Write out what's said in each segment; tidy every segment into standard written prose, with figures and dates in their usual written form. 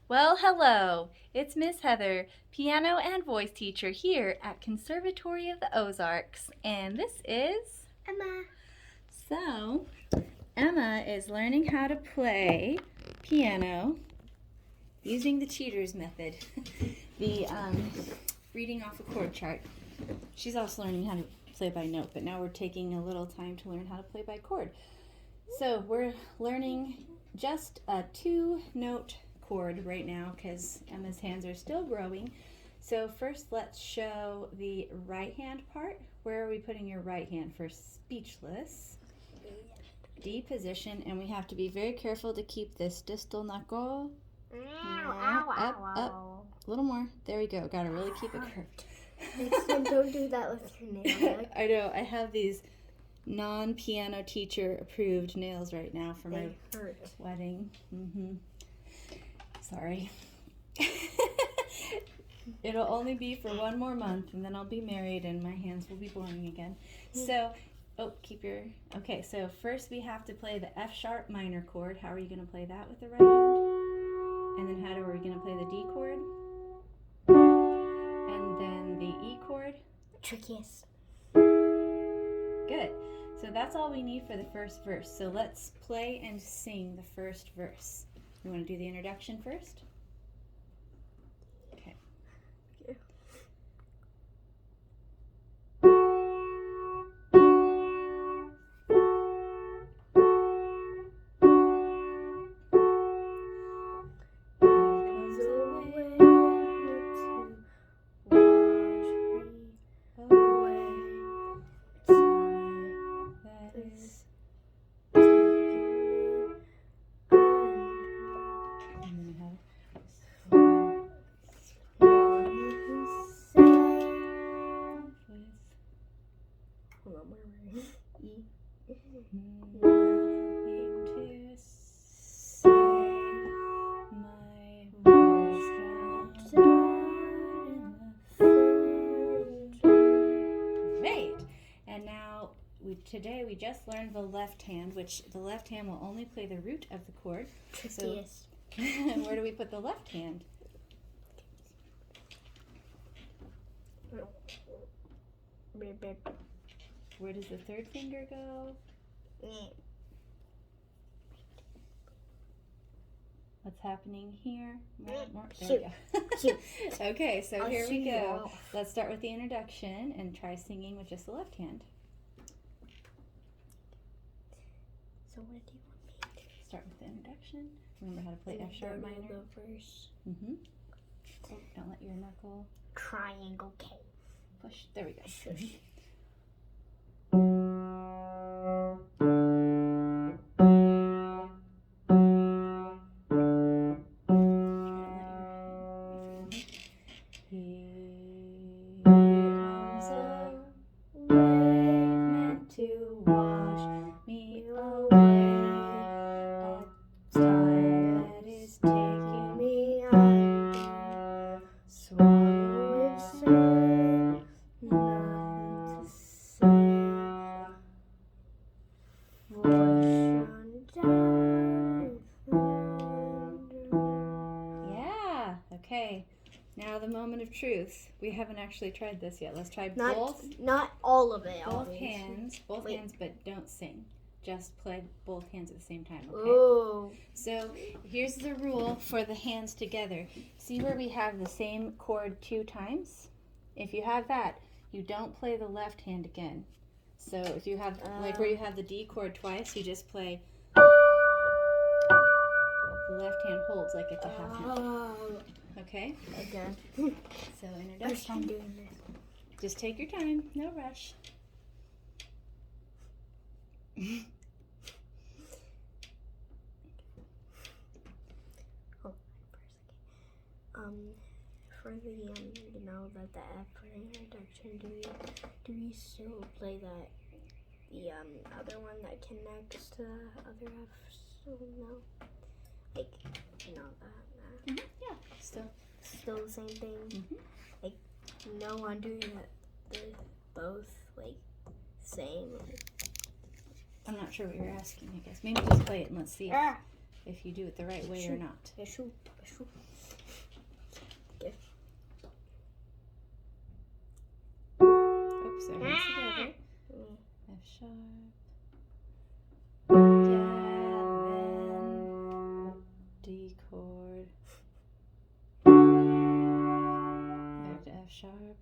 Well, hello. It's Miss Heather, piano and voice teacher here at Conservatory of the Ozarks, and this is Emma. So, Emma is learning how to play piano using the cheater's method, the reading off a chord chart. She's also learning how to play by note, but now we're taking a little time to learn how to play by chord. So we're learning just a 2-note chord right now because Emma's hands are still growing. So first let's show the right hand part. Where are we putting your right hand for speechless? D position, and we have to be very careful to keep this distal knuckle up. A little more. There we go. Gotta really keep it curved. Next time, don't do that with your nail. I know. I have these non-piano teacher approved nails right now for my wedding. Sorry. It'll only be for 1 more month, and then I'll be married and my hands will be blowing again. So, okay, so first we have to play the F sharp minor chord. How are you going to play that with the right hand? And then how are we going to play the D chord? And then the E chord? Trickiest. Good. So that's all we need for the first verse. So let's play and sing the first verse. You want to do the introduction first? Okay. Today we just learned the left hand, which the left hand will only play the root of the chord. Trickiest. So, where do we put the left hand? Where does the third finger go? What's happening here? More. There we go. Okay, so here we go. Let's start with the introduction and try singing with just the left hand. So what do you want me to do? Start with the introduction. Remember how to play F sharp minor. The verse. Don't let your knuckle. Triangle K. Push. There we go. Shush. Okay, now the moment of truth. We haven't actually tried this yet. Let's try both. Not all of it. Both hands, but don't sing. Just play both hands at the same time, okay? Oh. So here's the rule for the hands together. See where we have the same chord 2 times? If you have that, you don't play the left hand again. So if you have, like where you have the D chord twice, you just play. The left hand holds like it's a half note. Okay? Again. So introduction. First time doing this. Just take your time. No rush. For the the F for the introduction, do we still play the other one that connects to the other F? So no, like that. Yeah, still the same thing. Like no one doing the both like same. I'm not sure what you're asking. I guess maybe just play it and let's see if you do it the right way or not. sharp. Yeah, then D chord. Back to F sharp.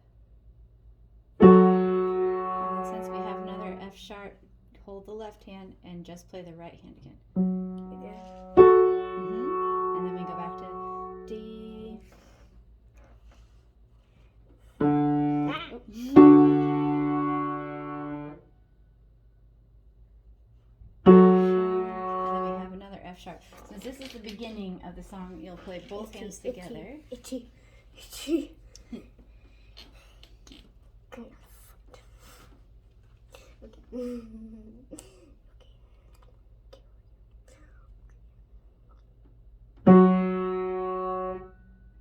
And then since we have another F sharp, hold the left hand and just play the right hand again. Okay. And then we go back to D. Oh. F sharp. Since this is the beginning of the song, you'll play both hands together. Itchy. Okay.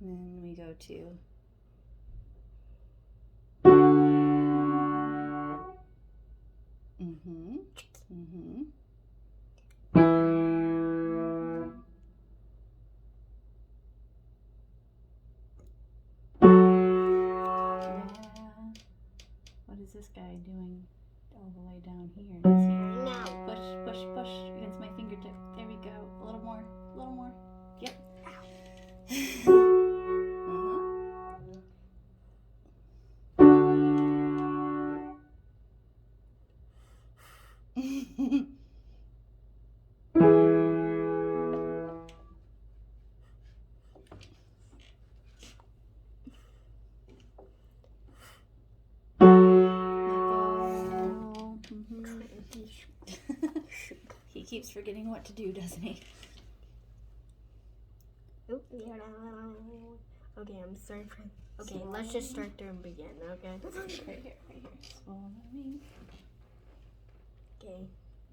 And then we go to What is this guy doing all the way down here? Does he push against my fingertip? There we go. A little more. Yep. He keeps forgetting what to do, doesn't he? Okay, I'm starting from. Okay, let's just start there and begin. Okay. Right here. Okay,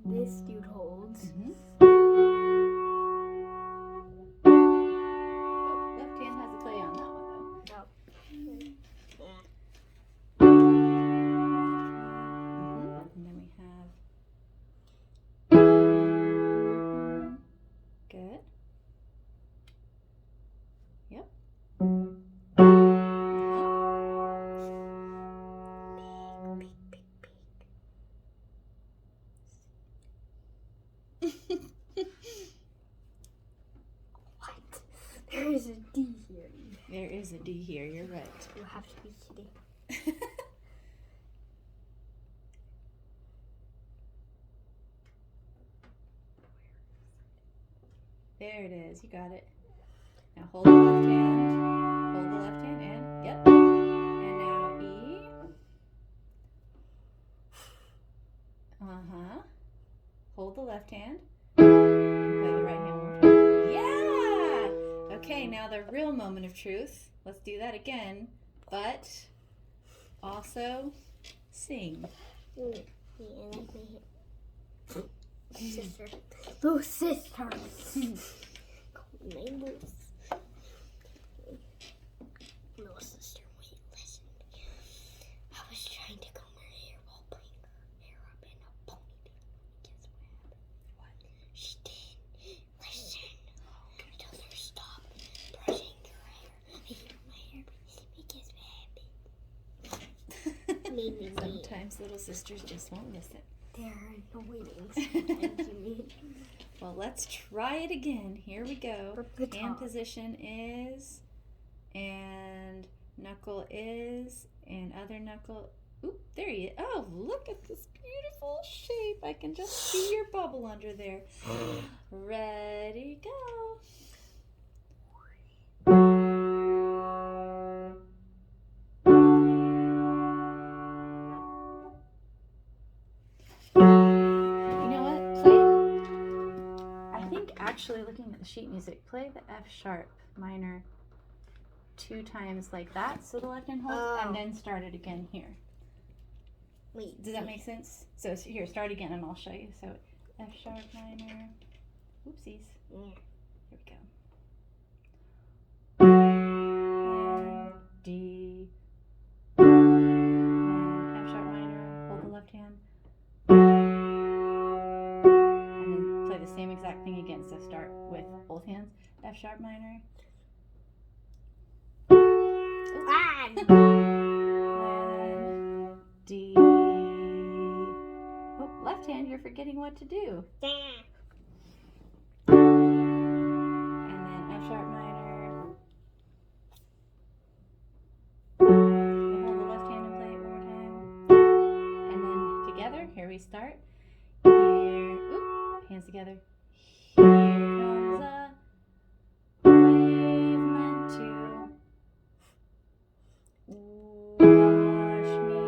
this dude holds. Left hand has a play on that one though. And then we have. Good. Yep. What? There is a D here. There is a D here, you're right. You have to be kidding. There it is, you got it. Now hold the left hand in, yep. And now E. Hold the left hand. And play the right hand one more time. Yeah! Okay, now the real moment of truth. Let's do that again, but also sing. Sister. Little sisters. Little sister, wait, listen. I was trying to comb her hair while putting her hair up in a ponytail. Guess what happened? What? She did. Listen. I told her to stop brushing her hair. I hear my hair. Guess what happened? Sometimes little sisters just won't listen. They're annoying sometimes, you mean. Well, let's try it again. Here we go. Hand Hand position is, and knuckle is, and other knuckle. Oop, there he is. Oh, look at this beautiful shape. I can just see your bubble under there. Ready, go. Actually, looking at the sheet music, play the F sharp minor 2 times like that, so the left hand holds, and then start it again here. Wait. Does that make sense? So here, start again, and I'll show you. So F sharp minor. Oopsies. Here we go. And D. And F sharp minor. Hold the left hand. The same exact thing again, so start with both hands. F sharp minor. And D. Oh, hand, you're forgetting what to do. Yeah. And then F sharp minor. We hold the left hand and play it one more time. And then together, here we start. Here, oop, hands together. Here comes a wave meant to wash me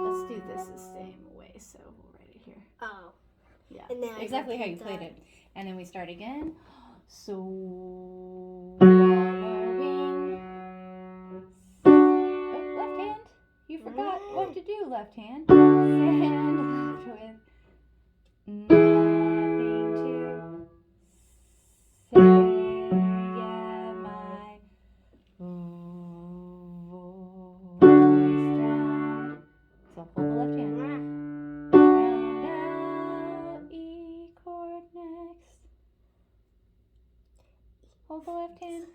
Let's do this the same way, so we'll write it here. Oh. Yeah, And then exactly how you repeat played that. it. And then we start again. So following. Oh, left hand. You forgot what to do, left hand. Stand left with nothing to say. Yeah, my voice drowned. So hold the left hand. Round out, E chord next. Hold the left hand.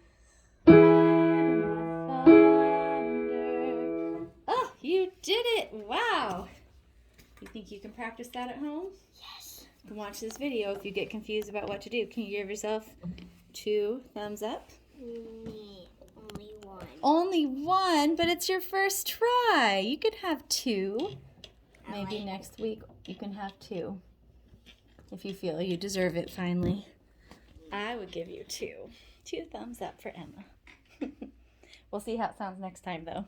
Oh, you did it! Wow! You think you can practice that at home? Yes. You can watch this video if you get confused about what to do. Can you give yourself 2 thumbs up? Me. Only one. Only 1, but it's your first try. You could have 2. I Maybe like next week you can have 2. If you feel you deserve it finally. I would give you 2. 2 thumbs up for Emma. We'll see how it sounds next time though.